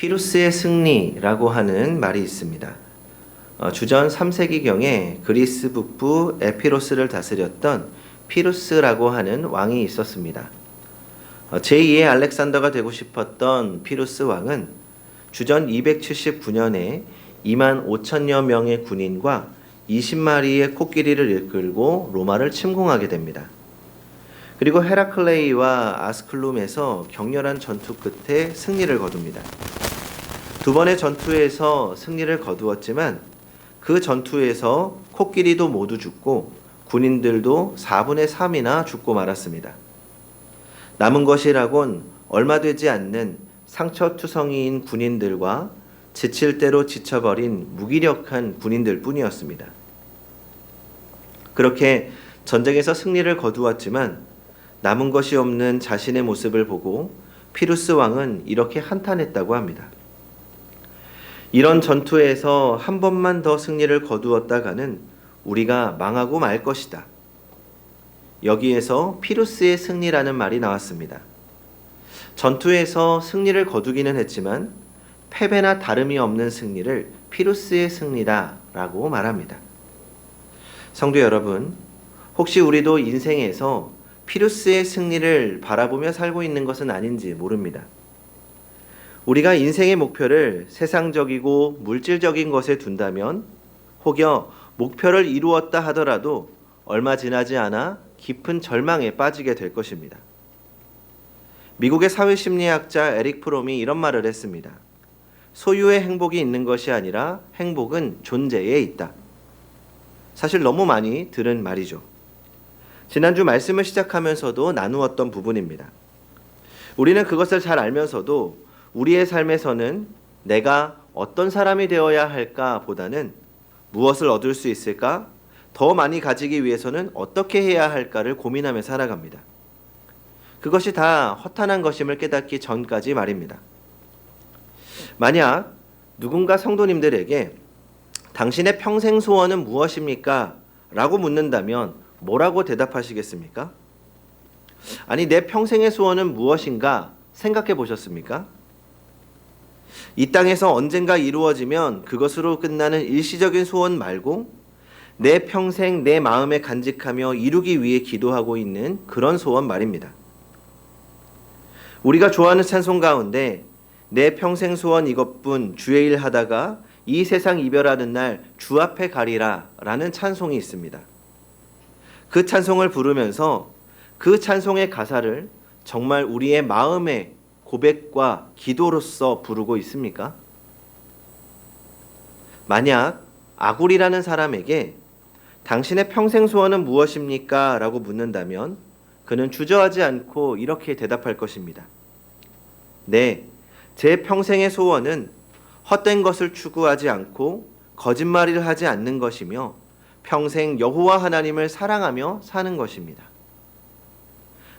피루스의 승리라고 하는 말이 있습니다. 주전 3세기경에 그리스 북부 에피로스를 다스렸던 피루스라고 하는 왕이 있었습니다. 제2의 알렉산더가 되고 싶었던 피루스 왕은 주전 279년에 2만 5천여 명의 군인과 20마리의 코끼리를 이끌고 로마를 침공하게 됩니다. 그리고 헤라클레이와 아스클룸에서 격렬한 전투 끝에 승리를 거둡니다. 두 번의 전투에서 승리를 거두었지만 그 전투에서 코끼리도 모두 죽고 군인들도 4분의 3이나 죽고 말았습니다. 남은 것이라곤 얼마 되지 않는 상처투성이인 군인들과 지칠 대로 지쳐버린 무기력한 군인들 뿐이었습니다. 그렇게 전쟁에서 승리를 거두었지만 남은 것이 없는 자신의 모습을 보고 피루스 왕은 이렇게 한탄했다고 합니다. 이런 전투에서 한 번만 더 승리를 거두었다가는 우리가 망하고 말 것이다. 여기에서 피루스의 승리라는 말이 나왔습니다. 전투에서 승리를 거두기는 했지만 패배나 다름이 없는 승리를 피루스의 승리다라고 말합니다. 성도 여러분, 혹시 우리도 인생에서 피루스의 승리를 바라보며 살고 있는 것은 아닌지 모릅니다. 우리가 인생의 목표를 세상적이고 물질적인 것에 둔다면 혹여 목표를 이루었다 하더라도 얼마 지나지 않아 깊은 절망에 빠지게 될 것입니다. 미국의 사회심리학자 에릭 프롬이 이런 말을 했습니다. 소유의 행복이 있는 것이 아니라 행복은 존재에 있다. 사실 너무 많이 들은 말이죠. 지난주 말씀을 시작하면서도 나누었던 부분입니다. 우리는 그것을 잘 알면서도 우리의 삶에서는 내가 어떤 사람이 되어야 할까 보다는 무엇을 얻을 수 있을까? 더 많이 가지기 위해서는 어떻게 해야 할까를 고민하며 살아갑니다. 그것이 다 허탄한 것임을 깨닫기 전까지 말입니다. 만약 누군가 성도님들에게 당신의 평생 소원은 무엇입니까? 라고 묻는다면 뭐라고 대답하시겠습니까? 아니, 내 평생의 소원은 무엇인가 생각해 보셨습니까? 이 땅에서 언젠가 이루어지면 그것으로 끝나는 일시적인 소원 말고 내 평생 내 마음에 간직하며 이루기 위해 기도하고 있는 그런 소원 말입니다. 우리가 좋아하는 찬송 가운데 내 평생 소원 이것뿐 주의 일 하다가 이 세상 이별하는 날 주 앞에 가리라 라는 찬송이 있습니다. 그 찬송을 부르면서 그 찬송의 가사를 정말 우리의 마음의 고백과 기도로서 부르고 있습니까? 만약 아굴이라는 사람에게 당신의 평생 소원은 무엇입니까? 라고 묻는다면 그는 주저하지 않고 이렇게 대답할 것입니다. 네, 제 평생의 소원은 헛된 것을 추구하지 않고 거짓말을 하지 않는 것이며 평생 여호와 하나님을 사랑하며 사는 것입니다.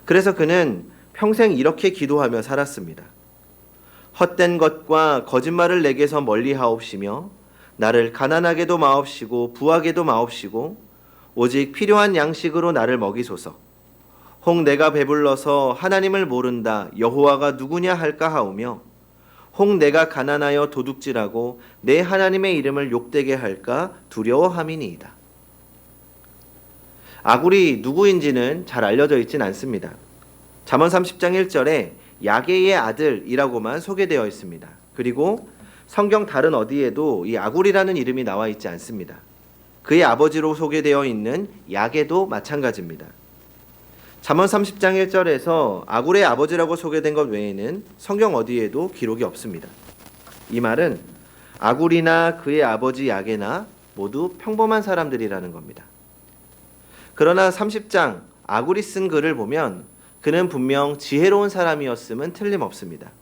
그래서 그는 평생 이렇게 기도하며 살았습니다. 헛된 것과 거짓말을 내게서 멀리 하옵시며 나를 가난하게도 마옵시고 부하게도 마옵시고 오직 필요한 양식으로 나를 먹이소서. 혹 내가 배불러서 하나님을 모른다 여호와가 누구냐 할까 하오며 혹 내가 가난하여 도둑질하고 내 하나님의 이름을 욕되게 할까 두려워함이니이다. 아굴이 누구인지는 잘 알려져 있진 않습니다. 잠언 30장 1절에 야게의 아들이라고만 소개되어 있습니다. 그리고 성경 다른 어디에도 이 아굴이라는 이름이 나와 있지 않습니다. 그의 아버지로 소개되어 있는 야게도 마찬가지입니다. 잠언 30장 1절에서 아굴의 아버지라고 소개된 것 외에는 성경 어디에도 기록이 없습니다. 이 말은 아굴이나 그의 아버지 야게나 모두 평범한 사람들이라는 겁니다. 그러나 30장 아굴이 쓴 글을 보면 그는 분명 지혜로운 사람이었음은 틀림없습니다.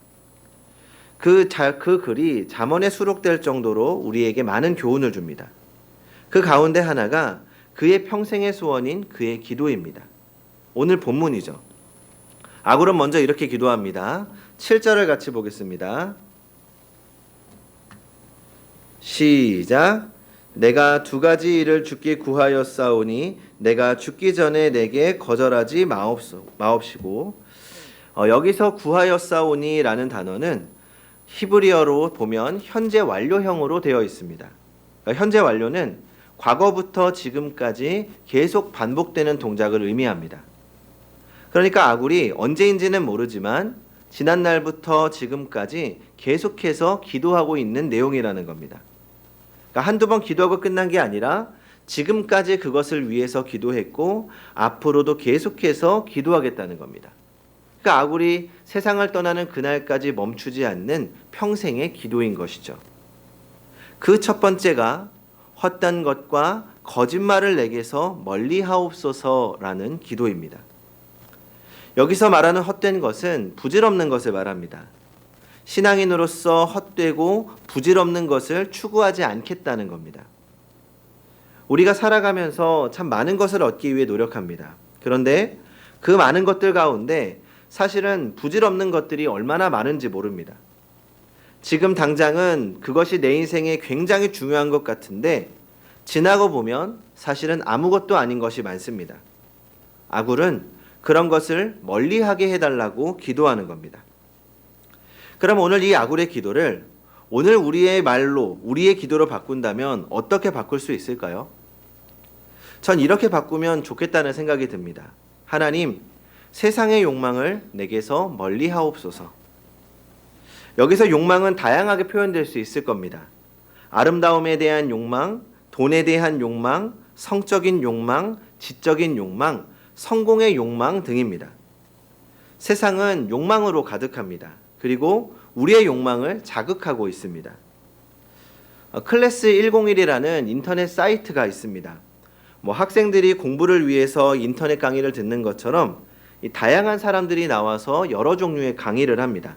그 글이 잠언에 수록될 정도로 우리에게 많은 교훈을 줍니다. 그 가운데 하나가 그의 평생의 소원인 그의 기도입니다. 오늘 본문이죠. 아굴은 먼저 이렇게 기도합니다. 7절을 같이 보겠습니다. 시작. 내가 두 가지 일을 주께 구하였사오니 내가 죽기 전에 내게 거절하지 마옵시고 여기서 구하였사오니라는 단어는 히브리어로 보면 현재 완료형으로 되어 있습니다. 그러니까 현재 완료는 과거부터 지금까지 계속 반복되는 동작을 의미합니다. 그러니까 아굴이 언제인지는 모르지만 지난 날부터 지금까지 계속해서 기도하고 있는 내용이라는 겁니다. 그러니까 한두 번 기도하고 끝난 게 아니라 지금까지 그것을 위해서 기도했고 앞으로도 계속해서 기도하겠다는 겁니다. 그러니까 아굴이 세상을 떠나는 그날까지 멈추지 않는 평생의 기도인 것이죠. 그 첫 번째가 헛된 것과 거짓말을 내게서 멀리 하옵소서라는 기도입니다. 여기서 말하는 헛된 것은 부질없는 것을 말합니다. 신앙인으로서 헛되고 부질없는 것을 추구하지 않겠다는 겁니다. 우리가 살아가면서 참 많은 것을 얻기 위해 노력합니다. 그런데 그 많은 것들 가운데 사실은 부질없는 것들이 얼마나 많은지 모릅니다. 지금 당장은 그것이 내 인생에 굉장히 중요한 것 같은데 지나고 보면 사실은 아무것도 아닌 것이 많습니다. 아굴은 그런 것을 멀리하게 해달라고 기도하는 겁니다. 그럼 오늘 이 아굴의 기도를 오늘 우리의 말로, 우리의 기도로 바꾼다면 어떻게 바꿀 수 있을까요? 전 이렇게 바꾸면 좋겠다는 생각이 듭니다. 하나님, 세상의 욕망을 내게서 멀리 하옵소서. 여기서 욕망은 다양하게 표현될 수 있을 겁니다. 아름다움에 대한 욕망, 돈에 대한 욕망, 성적인 욕망, 지적인 욕망, 성공의 욕망 등입니다. 세상은 욕망으로 가득합니다. 그리고 우리의 욕망을 자극하고 있습니다. 클래스 101이라는 인터넷 사이트가 있습니다. 학생들이 공부를 위해서 인터넷 강의를 듣는 것처럼 다양한 사람들이 나와서 여러 종류의 강의를 합니다.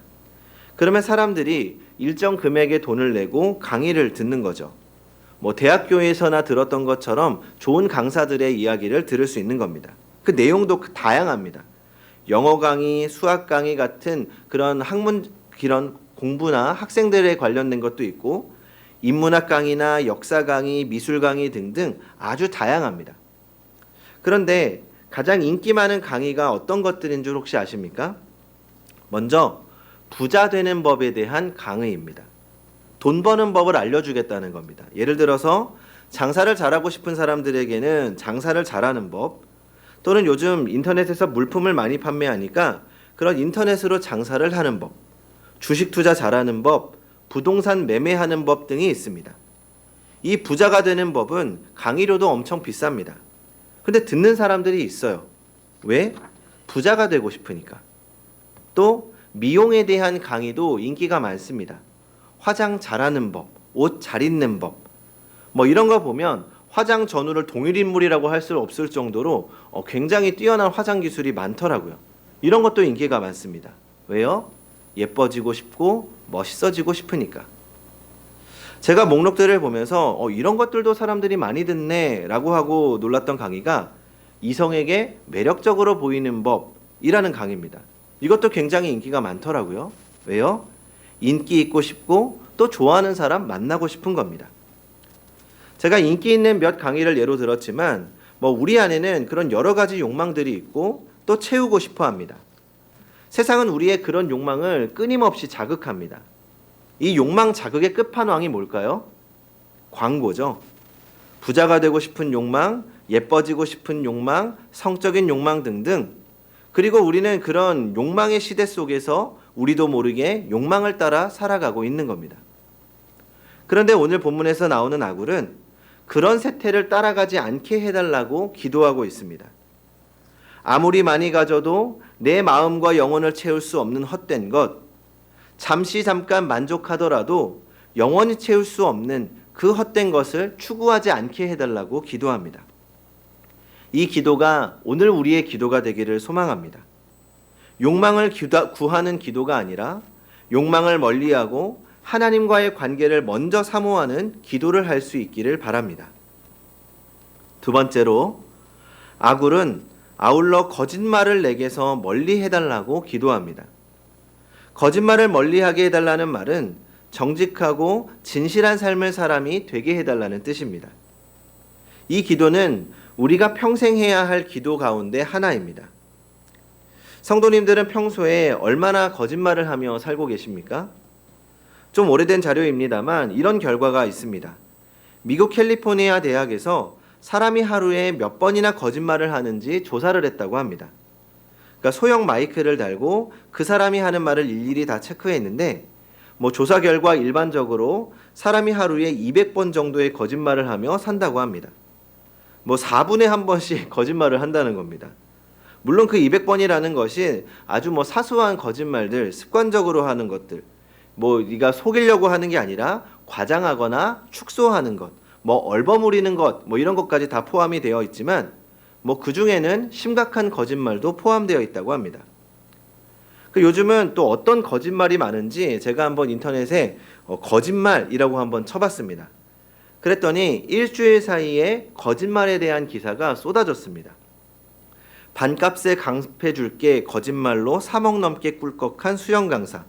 그러면 사람들이 일정 금액의 돈을 내고 강의를 듣는 거죠. 대학교에서나 들었던 것처럼 좋은 강사들의 이야기를 들을 수 있는 겁니다. 그 내용도 다양합니다. 영어 강의, 수학 강의 같은 그런 공부나 학생들에 관련된 것도 있고 인문학 강의나 역사 강의, 미술 강의 등등 아주 다양합니다. 그런데 가장 인기 많은 강의가 어떤 것들인 줄 혹시 아십니까? 먼저 부자 되는 법에 대한 강의입니다. 돈 버는 법을 알려주겠다는 겁니다. 예를 들어서 장사를 잘하고 싶은 사람들에게는 장사를 잘하는 법, 또는 요즘 인터넷에서 물품을 많이 판매하니까 그런 인터넷으로 장사를 하는 법, 주식 투자 잘하는 법, 부동산 매매하는 법 등이 있습니다. 이 부자가 되는 법은 강의료도 엄청 비쌉니다. 근데 듣는 사람들이 있어요. 왜? 부자가 되고 싶으니까. 또 미용에 대한 강의도 인기가 많습니다. 화장 잘하는 법, 옷 잘 입는 법, 이런 거 보면 화장 전후를 동일인물이라고 할 수 없을 정도로 굉장히 뛰어난 화장 기술이 많더라고요. 이런 것도 인기가 많습니다. 왜요? 예뻐지고 싶고 멋있어지고 싶으니까. 제가 목록들을 보면서 이런 것들도 사람들이 많이 듣네 라고 하고 놀랐던 강의가 이성에게 매력적으로 보이는 법이라는 강의입니다. 이것도 굉장히 인기가 많더라고요. 왜요? 인기 있고 싶고 또 좋아하는 사람 만나고 싶은 겁니다. 제가 인기 있는 몇 강의를 예로 들었지만 우리 안에는 그런 여러 가지 욕망들이 있고 또 채우고 싶어 합니다. 세상은 우리의 그런 욕망을 끊임없이 자극합니다. 이 욕망 자극의 끝판왕이 뭘까요? 광고죠. 부자가 되고 싶은 욕망, 예뻐지고 싶은 욕망, 성적인 욕망 등등. 그리고 우리는 그런 욕망의 시대 속에서 우리도 모르게 욕망을 따라 살아가고 있는 겁니다. 그런데 오늘 본문에서 나오는 아굴은 그런 세태를 따라가지 않게 해달라고 기도하고 있습니다. 아무리 많이 가져도 내 마음과 영혼을 채울 수 없는 헛된 것, 잠깐 만족하더라도 영원히 채울 수 없는 그 헛된 것을 추구하지 않게 해달라고 기도합니다. 이 기도가 오늘 우리의 기도가 되기를 소망합니다. 욕망을 구하는 기도가 아니라 욕망을 멀리하고 하나님과의 관계를 먼저 사모하는 기도를 할 수 있기를 바랍니다. 두 번째로 아굴은 아울러 거짓말을 내게서 멀리 해달라고 기도합니다. 거짓말을 멀리하게 해달라는 말은 정직하고 진실한 삶을 사람이 되게 해달라는 뜻입니다. 이 기도는 우리가 평생 해야 할 기도 가운데 하나입니다. 성도님들은 평소에 얼마나 거짓말을 하며 살고 계십니까? 좀 오래된 자료입니다만 이런 결과가 있습니다. 미국 캘리포니아 대학에서 사람이 하루에 몇 번이나 거짓말을 하는지 조사를 했다고 합니다. 그러니까 소형 마이크를 달고 그 사람이 하는 말을 일일이 다 체크했는데 조사 결과 일반적으로 사람이 하루에 200번 정도의 거짓말을 하며 산다고 합니다. 4분에 1번씩 거짓말을 한다는 겁니다. 물론 그 200번이라는 것이 아주 사소한 거짓말들, 습관적으로 하는 것들, 네가 속이려고 하는 게 아니라 과장하거나 축소하는 것, 얼버무리는 것, 이런 것까지 다 포함이 되어 있지만 그 중에는 심각한 거짓말도 포함되어 있다고 합니다. 요즘은 또 어떤 거짓말이 많은지 제가 한번 인터넷에 거짓말이라고 한번 쳐봤습니다. 그랬더니 일주일 사이에 거짓말에 대한 기사가 쏟아졌습니다. 반값에 강습해줄게 거짓말로 3억 넘게 꿀꺽한 수영 강사,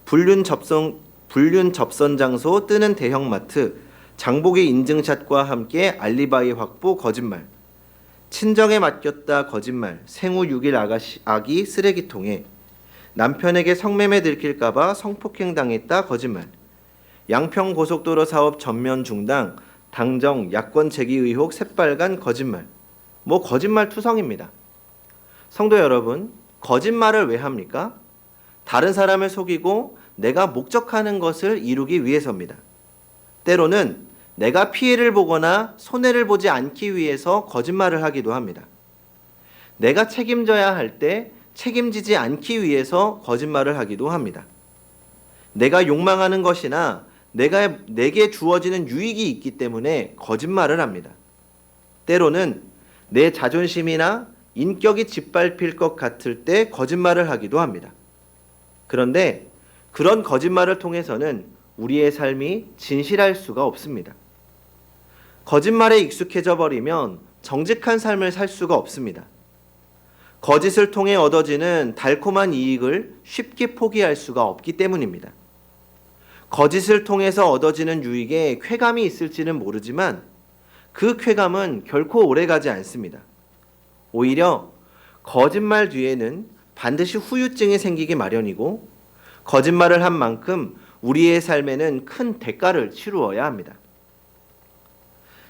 불륜 접선 장소 뜨는 대형마트, 장보기 인증샷과 함께 알리바이 확보 거짓말, 친정에 맡겼다 거짓말, 생후 6일 아기 쓰레기통에, 남편에게 성매매 들킬까봐 성폭행 당했다 거짓말, 양평 고속도로 사업 전면 중단, 당정 야권 제기 의혹 새빨간 거짓말. 거짓말 투성입니다. 성도 여러분, 거짓말을 왜 합니까? 다른 사람을 속이고 내가 목적하는 것을 이루기 위해서입니다. 때로는 내가 피해를 보거나 손해를 보지 않기 위해서 거짓말을 하기도 합니다. 내가 책임져야 할 때 책임지지 않기 위해서 거짓말을 하기도 합니다. 내가 욕망하는 것이나 내게 주어지는 유익이 있기 때문에 거짓말을 합니다. 때로는 내 자존심이나 인격이 짓밟힐 것 같을 때 거짓말을 하기도 합니다. 그런데 그런 거짓말을 통해서는 우리의 삶이 진실할 수가 없습니다. 거짓말에 익숙해져 버리면 정직한 삶을 살 수가 없습니다. 거짓을 통해 얻어지는 달콤한 이익을 쉽게 포기할 수가 없기 때문입니다. 거짓을 통해서 얻어지는 유익에 쾌감이 있을지는 모르지만 그 쾌감은 결코 오래가지 않습니다. 오히려 거짓말 뒤에는 반드시 후유증이 생기기 마련이고 거짓말을 한 만큼 우리의 삶에는 큰 대가를 치루어야 합니다.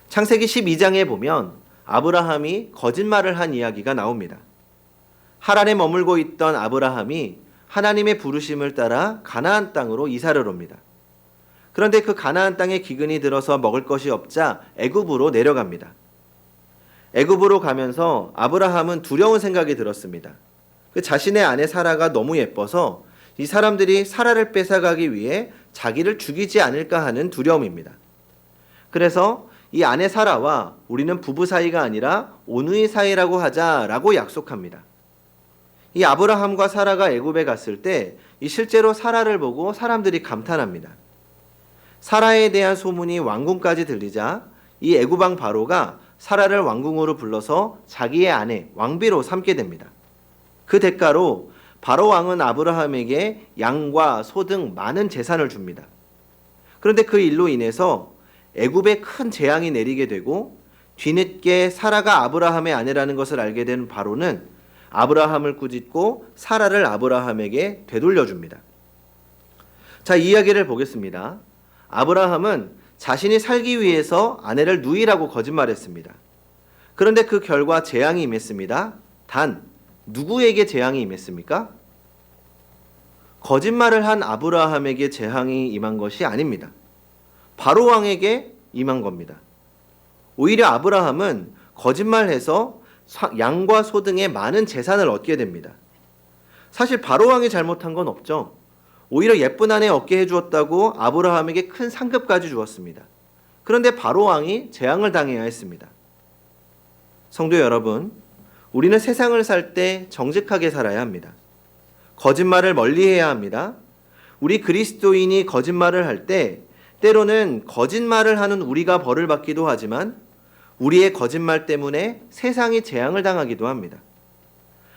창세기 12장에 보면 아브라함이 거짓말을 한 이야기가 나옵니다. 하란에 머물고 있던 아브라함이 하나님의 부르심을 따라 가나안 땅으로 이사를 옵니다. 그런데 그 가나안 땅에 기근이 들어서 먹을 것이 없자 애굽으로 내려갑니다. 애굽으로 가면서 아브라함은 두려운 생각이 들었습니다. 그 자신의 아내 사라가 너무 예뻐서 이 사람들이 사라를 뺏어가기 위해 자기를 죽이지 않을까 하는 두려움입니다. 그래서 이 아내 사라와 우리는 부부 사이가 아니라 온누이 사이라고 하자라고 약속합니다. 이 아브라함과 사라가 애굽에 갔을 때 실제로 사라를 보고 사람들이 감탄합니다. 사라에 대한 소문이 왕궁까지 들리자 이 애굽 왕 바로가 사라를 왕궁으로 불러서 자기의 아내 왕비로 삼게 됩니다. 그 대가로 바로 왕은 아브라함에게 양과 소 등 많은 재산을 줍니다. 그런데 그 일로 인해서 애굽에 큰 재앙이 내리게 되고 뒤늦게 사라가 아브라함의 아내라는 것을 알게 된 바로는 아브라함을 꾸짖고 사라를 아브라함에게 되돌려줍니다. 자, 이 이야기를 보겠습니다. 아브라함은 자신이 살기 위해서 아내를 누이라고 거짓말했습니다. 그런데 그 결과 재앙이 임했습니다. 단, 누구에게 재앙이 임했습니까? 거짓말을 한 아브라함에게 재앙이 임한 것이 아닙니다. 바로 왕에게 임한 겁니다. 오히려 아브라함은 거짓말해서 양과 소 등의 많은 재산을 얻게 됩니다. 사실 바로 왕이 잘못한 건 없죠. 오히려 예쁜 아내 얻게 해주었다고 아브라함에게 큰 상급까지 주었습니다. 그런데 바로 왕이 재앙을 당해야 했습니다. 성도 여러분, 우리는 세상을 살 때 정직하게 살아야 합니다. 거짓말을 멀리해야 합니다. 우리 그리스도인이 거짓말을 할 때 때로는 거짓말을 하는 우리가 벌을 받기도 하지만 우리의 거짓말 때문에 세상이 재앙을 당하기도 합니다.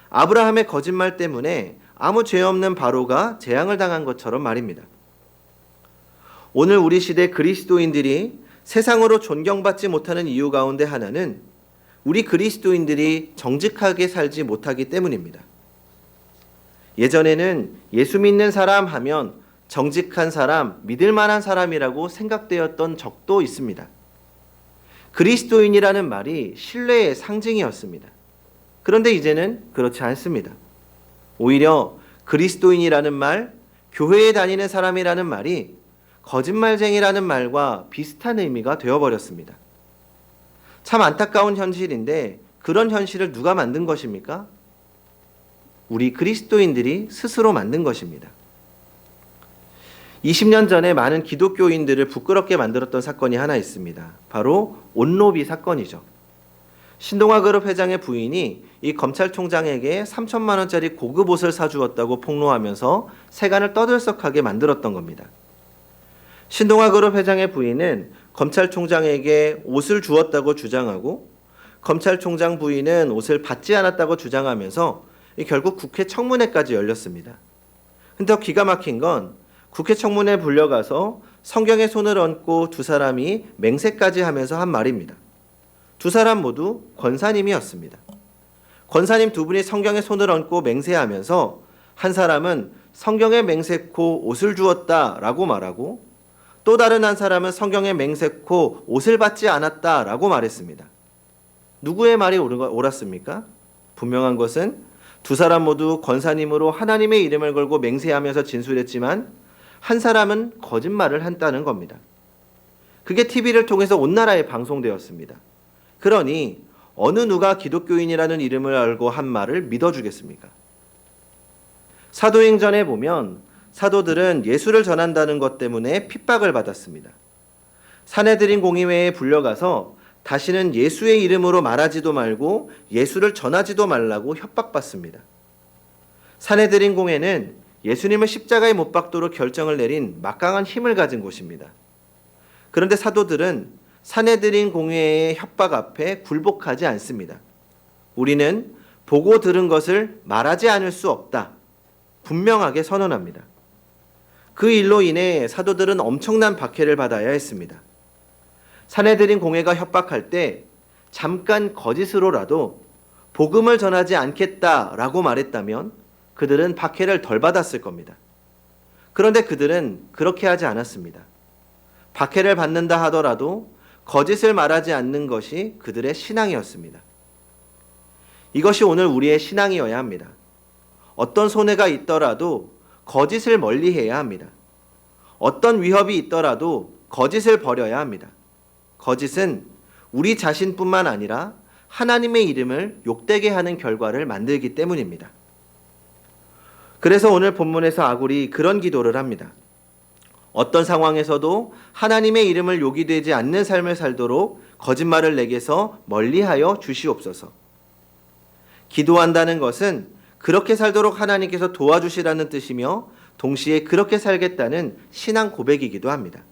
아브라함의 거짓말 때문에 아무 죄 없는 바로가 재앙을 당한 것처럼 말입니다. 오늘 우리 시대 그리스도인들이 세상으로 존경받지 못하는 이유 가운데 하나는 우리 그리스도인들이 정직하게 살지 못하기 때문입니다. 예전에는 예수 믿는 사람 하면 정직한 사람, 믿을 만한 사람이라고 생각되었던 적도 있습니다. 그리스도인이라는 말이 신뢰의 상징이었습니다. 그런데 이제는 그렇지 않습니다. 오히려 그리스도인이라는 말, 교회에 다니는 사람이라는 말이 거짓말쟁이라는 말과 비슷한 의미가 되어버렸습니다. 참 안타까운 현실인데 그런 현실을 누가 만든 것입니까? 우리 그리스도인들이 스스로 만든 것입니다. 20년 전에 많은 기독교인들을 부끄럽게 만들었던 사건이 하나 있습니다. 바로 온로비 사건이죠. 신동아 그룹 회장의 부인이 이 검찰총장에게 3천만 원짜리 고급 옷을 사주었다고 폭로하면서 세간을 떠들썩하게 만들었던 겁니다. 신동아 그룹 회장의 부인은 검찰총장에게 옷을 주었다고 주장하고 검찰총장 부인은 옷을 받지 않았다고 주장하면서 결국 국회 청문회까지 열렸습니다. 근데 더 기가 막힌 건 국회 청문회에 불려가서 성경에 손을 얹고 두 사람이 맹세까지 하면서 한 말입니다. 두 사람 모두 권사님이었습니다. 권사님 두 분이 성경에 손을 얹고 맹세하면서 한 사람은 성경에 맹세코 옷을 주었다라고 말하고 또 다른 한 사람은 성경에 맹세코 옷을 받지 않았다라고 말했습니다. 누구의 말이 옳았습니까? 분명한 것은 두 사람 모두 권사님으로 하나님의 이름을 걸고 맹세하면서 진술했지만 한 사람은 거짓말을 했다는 겁니다. 그게 TV를 통해서 온 나라에 방송되었습니다. 그러니 어느 누가 기독교인이라는 이름을 알고 한 말을 믿어주겠습니까? 사도행전에 보면 사도들은 예수를 전한다는 것 때문에 핍박을 받았습니다. 산헤드린 공의회에 불려가서 다시는 예수의 이름으로 말하지도 말고 예수를 전하지도 말라고 협박받습니다. 산헤드린 공회는 예수님을 십자가에 못 박도록 결정을 내린 막강한 힘을 가진 곳입니다. 그런데 사도들은 산헤드린 공회의 협박 앞에 굴복하지 않습니다. 우리는 보고 들은 것을 말하지 않을 수 없다. 분명하게 선언합니다. 그 일로 인해 사도들은 엄청난 박해를 받아야 했습니다. 산헤드린 공회가 협박할 때 잠깐 거짓으로라도 복음을 전하지 않겠다라고 말했다면 그들은 박해를 덜 받았을 겁니다. 그런데 그들은 그렇게 하지 않았습니다. 박해를 받는다 하더라도 거짓을 말하지 않는 것이 그들의 신앙이었습니다. 이것이 오늘 우리의 신앙이어야 합니다. 어떤 손해가 있더라도 거짓을 멀리해야 합니다. 어떤 위협이 있더라도 거짓을 버려야 합니다. 거짓은 우리 자신뿐만 아니라 하나님의 이름을 욕되게 하는 결과를 만들기 때문입니다. 그래서 오늘 본문에서 아굴이 그런 기도를 합니다. 어떤 상황에서도 하나님의 이름을 욕이 되지 않는 삶을 살도록 거짓말을 내게서 멀리하여 주시옵소서. 기도한다는 것은 그렇게 살도록 하나님께서 도와주시라는 뜻이며 동시에 그렇게 살겠다는 신앙 고백이기도 합니다.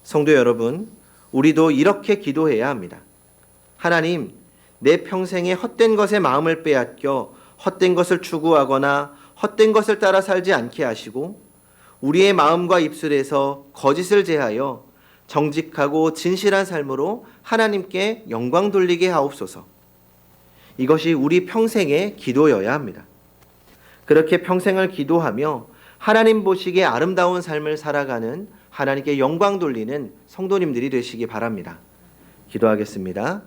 성도 여러분, 우리도 이렇게 기도해야 합니다. 하나님, 내 평생에 헛된 것에 마음을 빼앗겨 헛된 것을 추구하거나 헛된 것을 따라 살지 않게 하시고 우리의 마음과 입술에서 거짓을 제하여 정직하고 진실한 삶으로 하나님께 영광 돌리게 하옵소서. 이것이 우리 평생의 기도여야 합니다. 그렇게 평생을 기도하며 하나님 보시기에 아름다운 삶을 살아가는 하나님께 영광 돌리는 성도님들이 되시기 바랍니다. 기도하겠습니다.